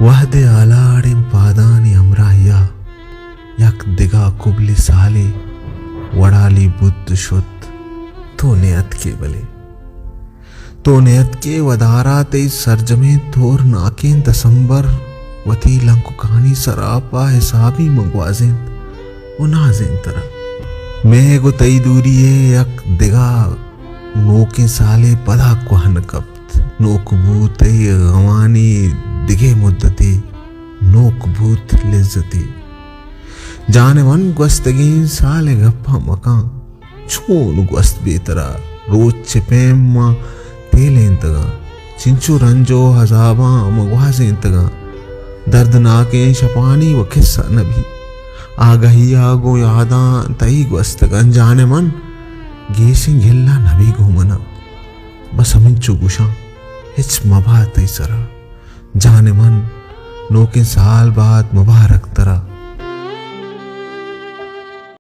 वहदे आलाड़िम पादानी अमराहिया यक दिगा कुबली साले वड़ाली बुद्ध शुद्ध तो नेयत के बले तो नेयत के वदारा ते सरजमे तोर नाकें दसंबर वती लंकु कहानी सरापा हिसाबी मंगवाजें उनाजें तरह मैं गो तई दूरी है यक दिगा नोके साले पदा कुहन कब्त नोक बूते गवानी दिगे मुद्दती नोक बूत लिज्जती जाने मन ग्वस्तगीन साले गप्पा मकां छून ग्वस्त बेतरा रोज चिपेम मा तेलें तगा चिंचू रंजो हजाबा मगवाजें तगा दर्दनाकें शपानी व किस्सा नबी आगही आगो यादा तई ग्वस्तगन जाने मन गेशिं गिल्ला नबी घूमना बस हमिंचु गुशा हिच मबा तई सरा जाने मन नोके साल बाद मुबारक तरा